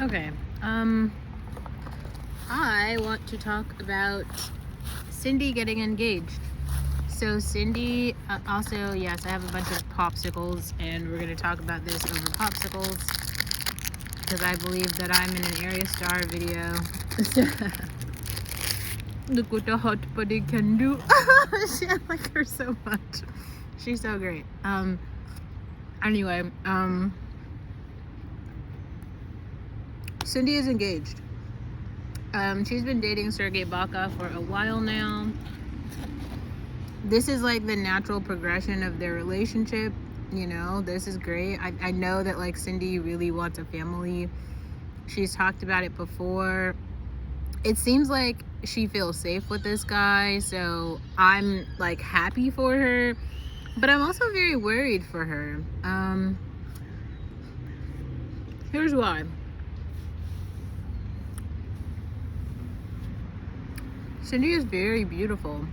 Okay. I want to talk about Cindy getting engaged. So Cindy, also, yes, I have a bunch of popsicles, and we're gonna talk about this over popsicles because I believe that I'm in an Area Star video. Look what the hot buddy can do. I like her so much. She's so great. Anyway, Cindy is engaged. She's been dating Sergei Baca for a while now. This is like the natural progression of their relationship. You know, this is great. I know that like Cindy really wants a family. She's talked about it before. It seems like she feels safe with this guy, so I'm like happy for her, but I'm also very worried for her. Here's why. Cindy is very beautiful.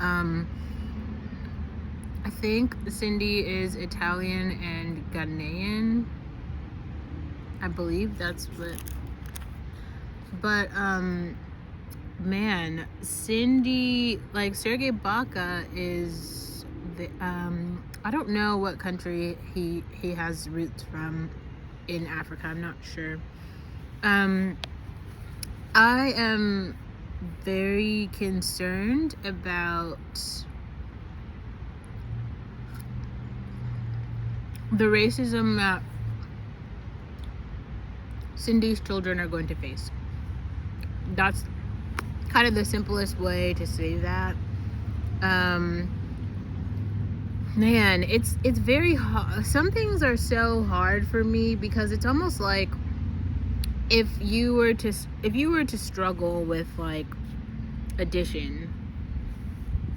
I think Cindy is Italian and Ghanaian. I believe that's what. But man, Cindy, like Sergei Baca is the I don't know what country he has roots from in Africa. I'm not sure. I am very concerned about the racism that Cindy's children are going to face. That's kind of the simplest way to say that. Man, it's very hard. Some things are so hard for me because it's almost like if you were to struggle with like addition,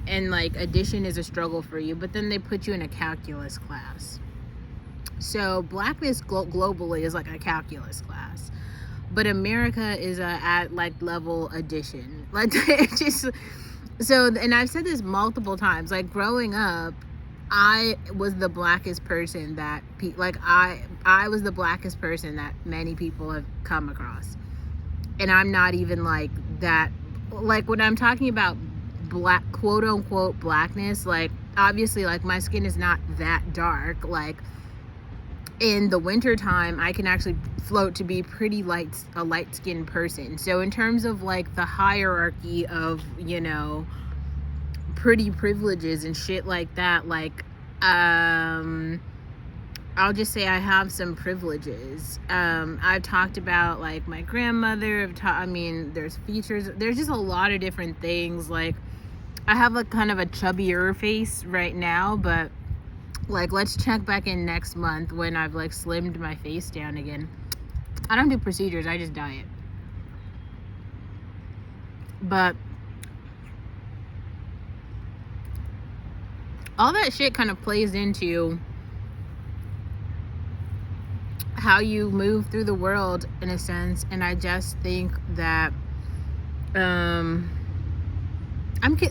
and like addition is a struggle for you, but then they put you in a calculus class. So blackness globally is like a calculus class, but America is at like level addition. Like it just so, and I've said this multiple times. Like growing up, I was the blackest person that I was the blackest person that many people have come across, and I'm not even like that. Like when I'm talking about black, quote unquote blackness, like obviously like my skin is not that dark. Like in the wintertime, I can actually float to be a light-skinned person. So in terms of like the hierarchy of, you know, pretty privileges and shit like that, like I'll just say I have some privileges. I've talked about like my grandmother. There's features. There's just a lot of different things. Like I have like kind of a chubbier face right now, but like let's check back in next month when I've like slimmed my face down again. I don't do procedures, I just diet. But all that shit kind of plays into how you move through the world in a sense, and I just think that I'm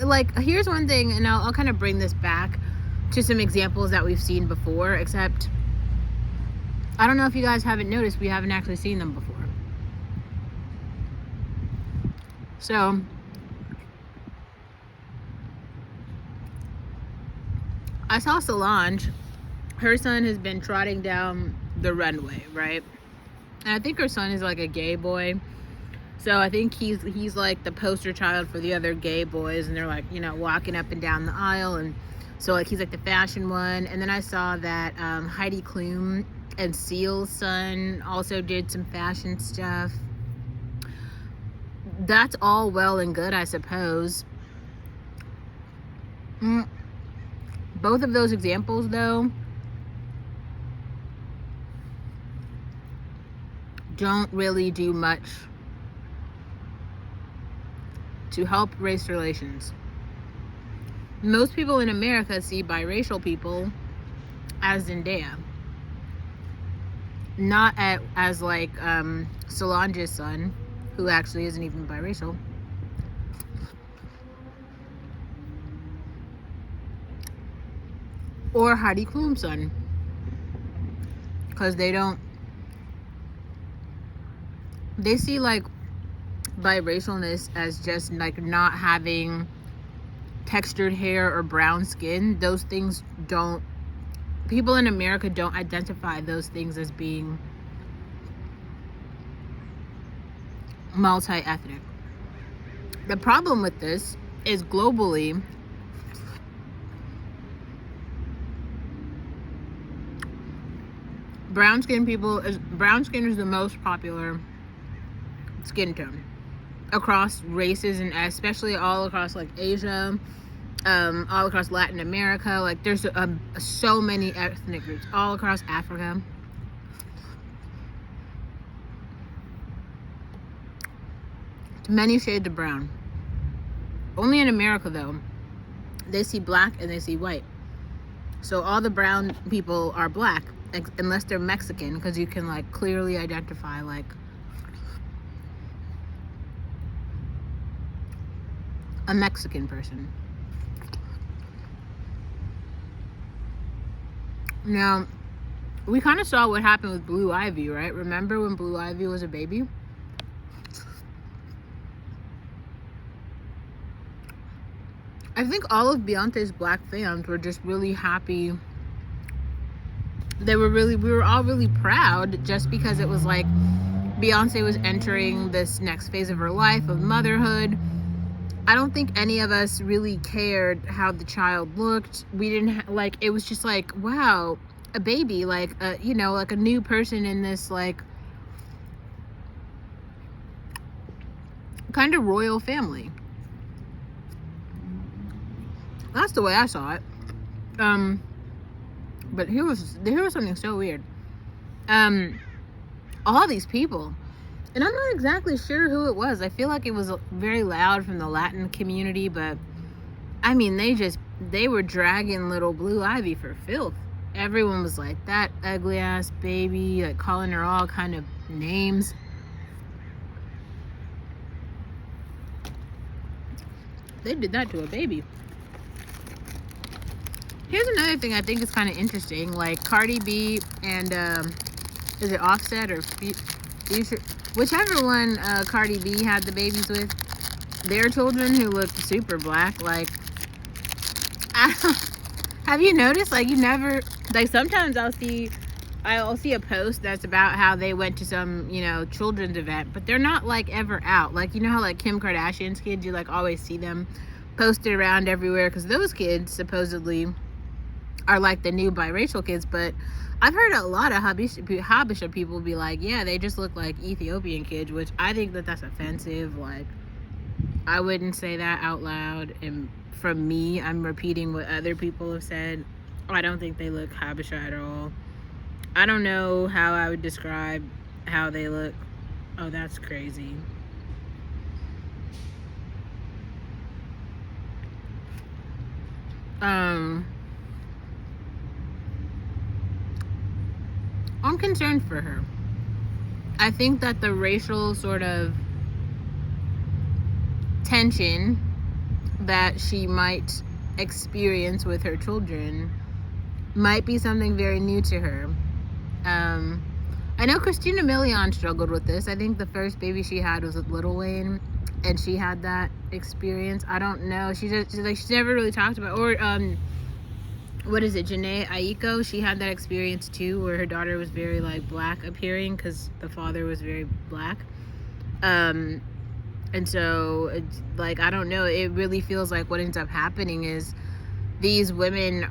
like, here's one thing, and I'll kind of bring this back to some examples that we've seen before, except I don't know if you guys haven't noticed, we haven't actually seen them before. So I saw Solange. Her son has been trotting down the runway, right? And I think her son is like a gay boy. So I think he's like the poster child for the other gay boys, and they're like, you know, walking up and down the aisle, and so like he's like the fashion one. And then I saw that Heidi Klum and Seal's son also did some fashion stuff. That's all well and good, I suppose. Both of those examples, though, don't really do much to help race relations. Most people in America see biracial people as Zendaya, not as like Solange's son, who actually isn't even biracial. Or Heidi Klum's son, because they don't they see like biracialness as just like not having textured hair or brown skin. Those things don't, people in America don't identify those things as being multi-ethnic. The problem with this is globally, brown skin is the most popular skin tone across races, and especially all across like Asia, all across Latin America. Like there's so many ethnic groups all across Africa. Many shades of brown. Only in America though, they see black and they see white. So all the brown people are black, unless they're Mexican, because you can like clearly identify like a Mexican person. Now, we kind of saw what happened with Blue Ivy, right? Remember when Blue Ivy was a baby? I think all of Beyonce's black fans were just really happy. We were all really proud, just because it was like Beyonce was entering this next phase of her life of motherhood. I don't think any of us really cared how the child looked. We didn't like, it was just like, wow, a baby, like like a new person in this like kind of royal family. That's the way I saw it. But here was something so weird. All these people, and I'm not exactly sure who it was. I feel like it was very loud from the Latin community, but I mean, they were dragging little Blue Ivy for filth. Everyone was like, that ugly ass baby, like calling her all kind of names. They did that to a baby. Here's another thing I think is kind of interesting. Like Cardi B and is it Offset or Future? Whichever one Cardi B had the babies with, their children who look super black. Like, have you noticed? Like, you never, like, sometimes I'll see a post that's about how they went to some, children's event, but they're not like ever out. Like, you know how like Kim Kardashian's kids, you like always see them posted around everywhere, because those kids supposedly are like the new biracial kids. But I've heard a lot of Habesha people be like, yeah, they just look like Ethiopian kids, which I think that's offensive. Like, I wouldn't say that out loud. And from me, I'm repeating what other people have said. I don't think they look Habesha at all. I don't know how I would describe how they look. Oh, that's crazy. I'm concerned for her. I think that the racial sort of tension that she might experience with her children might be something very new to her. I know Christina Milian struggled with this. I think the first baby she had was with Lil Wayne, and she had that experience. I don't know. She's never really talked about, or what is it, Janae Aiko? She had that experience too, where her daughter was very like black appearing because the father was very black. And so it's like, I don't know, it really feels like what ends up happening is these women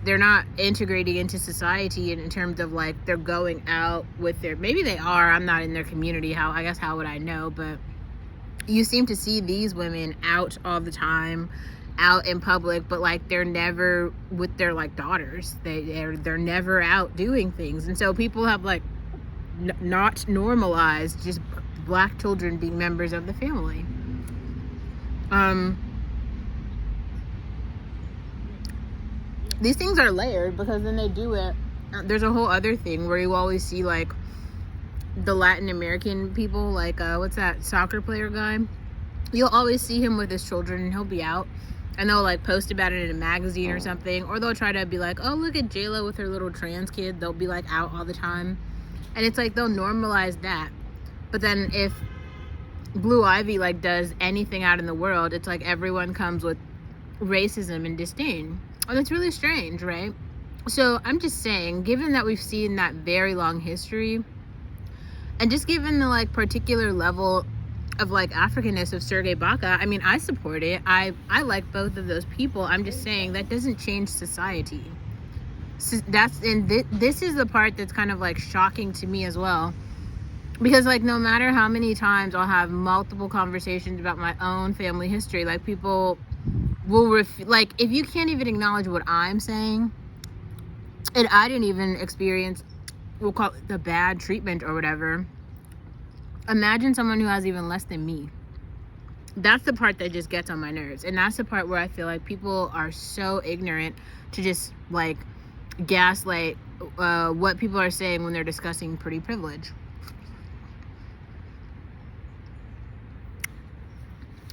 they're not integrating into society in terms of like they're going out with maybe they are, I'm not in their community, how would I know? But you seem to see these women out all the time, out in public, but like they're never with their like daughters. They're never out doing things, and so people have like not normalized just black children being members of the family. These things are layered because then they do it. There's a whole other thing where you always see like the Latin American people, like what's that soccer player guy? You'll always see him with his children, and he'll be out, and they'll like post about it in a magazine or something, or they'll try to be like, oh, look at J-Lo with her little trans kid. They'll be like out all the time, and it's like they'll normalize that. But then if Blue Ivy like does anything out in the world, it's like everyone comes with racism and disdain. And it's really strange, right? So I'm just saying, given that we've seen that very long history, and just given the like particular level of like Africanness of Serge Ibaka, I mean, I support it. I like both of those people. I'm just saying that doesn't change society. So this is the part that's kind of like shocking to me as well, because like no matter how many times I'll have multiple conversations about my own family history, like people will like, if you can't even acknowledge what I'm saying, and I didn't even experience, we'll call it the bad treatment or whatever, imagine someone who has even less than me. That's the part that just gets on my nerves. And that's the part where I feel like people are so ignorant to just like gaslight what people are saying when they're discussing pretty privilege.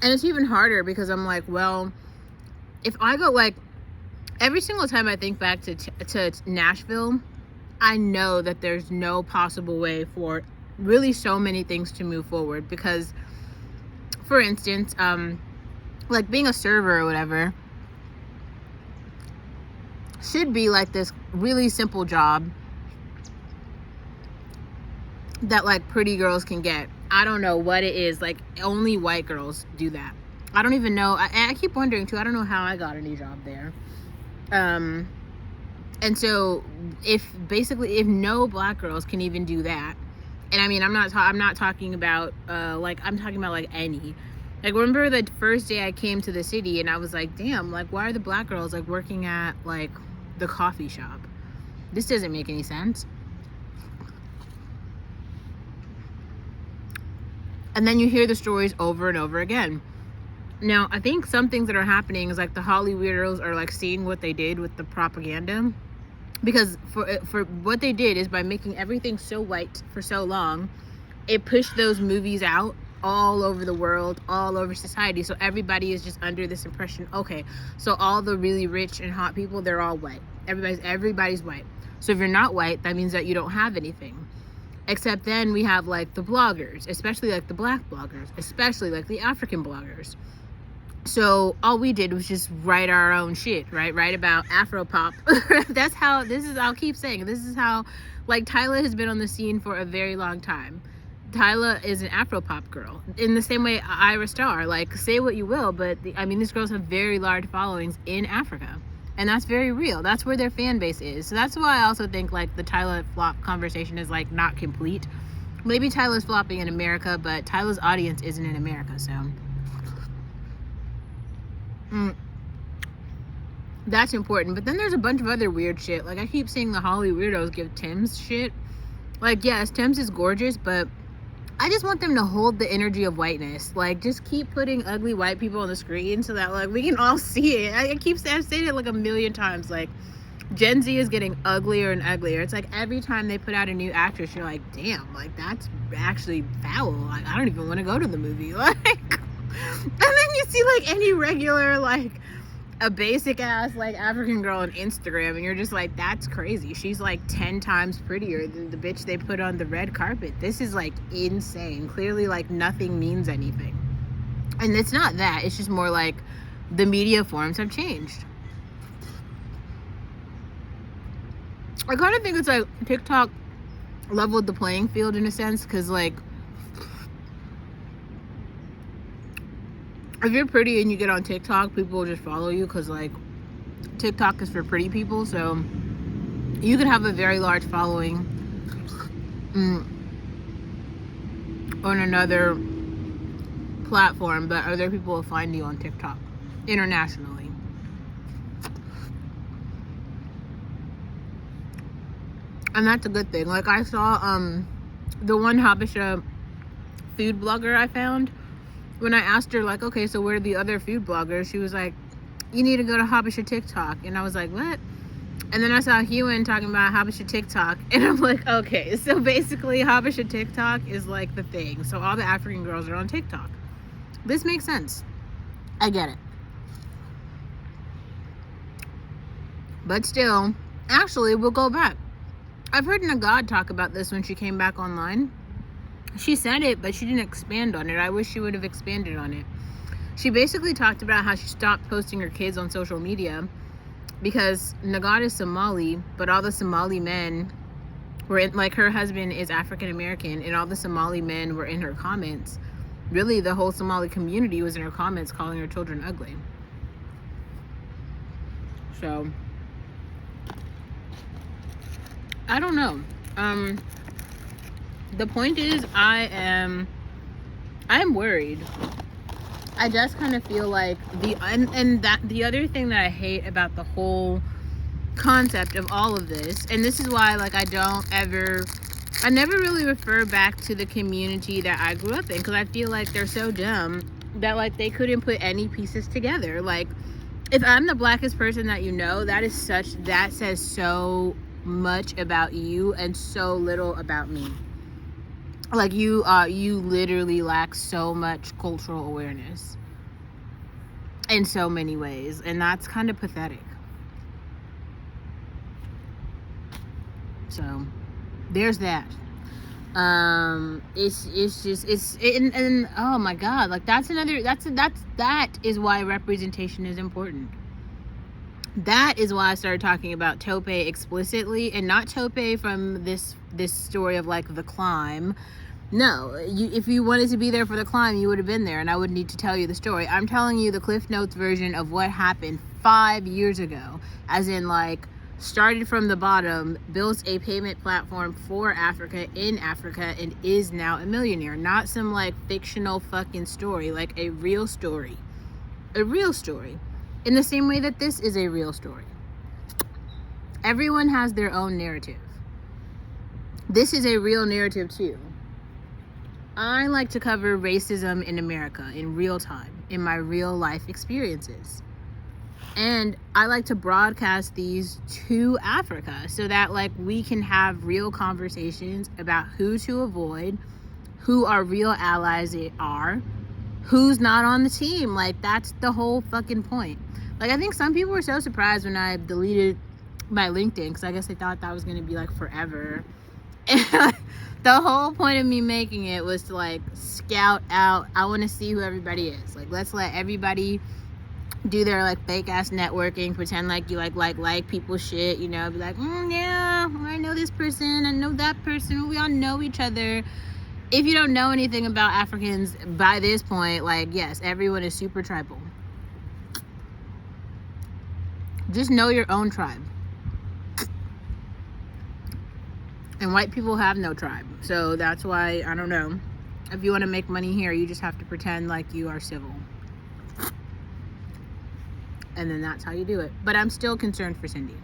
And it's even harder because I'm like, well, if I go like, every single time I think back to Nashville, I know that there's no possible way for really so many things to move forward. Because, for instance, like being a server or whatever should be like this really simple job that like pretty girls can get. I don't know what it is. Like only white girls do that. I don't even know. I keep wondering too. I don't know how I got any job there. And so if no black girls can even do that, and I mean, I'm not talking about like, I'm talking about like any, like, remember the first day I came to the city and I was like, damn, like why are the black girls like working at like the coffee shop? This doesn't make any sense. And then you hear the stories over and over again. Now, I think some things that are happening is like the Holly weirdos are like seeing what they did with the propaganda, because for what they did is by making everything so white for so long, it pushed those movies out all over the world, all over society. So everybody is just under this impression, okay, so all the really rich and hot people, they're all white. Everybody's white. So if you're not white, that means that you don't have anything. Except then we have like the bloggers, especially like the black bloggers, especially like the African bloggers. So all we did was just write our own shit, right? Write about Afropop. I'll keep saying, this is how, like, Tyla has been on the scene for a very long time. Tyla is an Afropop girl. In the same way, Ira Star, like, say what you will, but these girls have very large followings in Africa. And that's very real. That's where their fan base is. So that's why I also think, like, the Tyla flop conversation is, like, not complete. Maybe Tyla's flopping in America, but Tyla's audience isn't in America, so... that's important. But then there's a bunch of other weird shit. Like, I keep seeing the Holly weirdos give Tim's shit. Like, yes, Tim's is gorgeous, but I just want them to hold the energy of whiteness. Like, just keep putting ugly white people on the screen so that, like, we can all see it. I've said it like a million times. Like, Gen Z is getting uglier and uglier. It's like every time they put out a new actress, you're like, damn, like, that's actually foul. Like, I don't even want to go to the movie. Like, and then you see, like, any regular, like, a basic ass, like, African girl on Instagram, and you're just like, that's crazy. She's like 10 times prettier than the bitch they put on the red carpet. This is like insane. Clearly, like, nothing means anything. And it's not that. It's just more like the media forms have changed. I kind of think it's like TikTok leveled the playing field in a sense, because, like, if you're pretty and you get on TikTok, people will just follow you because, like, TikTok is for pretty people. So you could have a very large following on another platform, but other people will find you on TikTok internationally. And that's a good thing. Like, I saw the one Habesha food blogger I found. When I asked her, like, okay, so where are the other food bloggers? She was like, you need to go to Habesha TikTok. And I was like, what? And then I saw Hewan talking about Habesha TikTok. And I'm like, okay, so basically Habesha TikTok is like the thing. So all the African girls are on TikTok. This makes sense. I get it. But still, actually, we'll go back. I've heard Nagad talk about this when she came back online. She said it, but she didn't expand on it. I wish she would have expanded on it. She basically talked about how she stopped posting her kids on social media because Nagata is Somali, but all the Somali men were in, like, her husband is African American, and all the Somali men were in her comments. Really, the whole Somali community was in her comments calling her children ugly. So, I don't know. The point is, I am worried. I just kind of feel like the other thing that I hate about the whole concept of all of this, and this is why, like, I never really refer back to the community that I grew up in, because I feel like they're so dumb that, like, they couldn't put any pieces together. Like, if I'm the blackest person that you know, that says so much about you and so little about me. Like, you literally lack so much cultural awareness in so many ways, and that's kind of pathetic. So there's that. It's just and oh my god, like, that is why representation is important. That is why I started talking about Tope explicitly, and not Tope from this story of, like, The Climb. No, if you wanted to be there for The Climb, you would have been there, and I wouldn't need to tell you the story. I'm telling you the Cliff Notes version of what happened 5 years ago, as in, like, started from the bottom, built a payment platform for Africa in Africa, and is now a millionaire. Not some, like, fictional fucking story, like a real story. A real story. In the same way that this is a real story. Everyone has their own narrative. This is a real narrative too. I like to cover racism in America in real time, in my real life experiences. And I like to broadcast these to Africa so that, like, we can have real conversations about who to avoid, who our real allies are, who's not on the team. Like, that's the whole fucking point. Like, I think some people were so surprised when I deleted my LinkedIn, because I guess they thought that was going to be, like, forever. And the whole point of me making it was to, like, scout out. I want to see who everybody is. Like, let's let everybody do their, like, fake ass networking, pretend like you like people's shit, you know, be like, yeah, I know this person, I know that person, we all know each other. If you don't know anything about Africans by this point, like, yes, everyone is super tribal. Just know your own tribe. And white people have no tribe. So that's why, I don't know, if you want to make money here, you just have to pretend like you are civil. And then that's how you do it. But I'm still concerned for Cindy.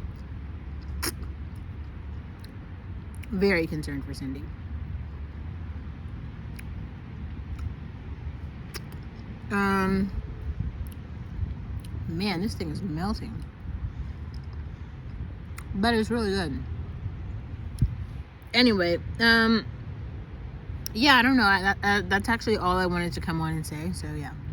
Very concerned for Cindy. Man, this thing is melting. But it's really good. Anyway, yeah, I don't know. That's actually all I wanted to come on and say. So, yeah.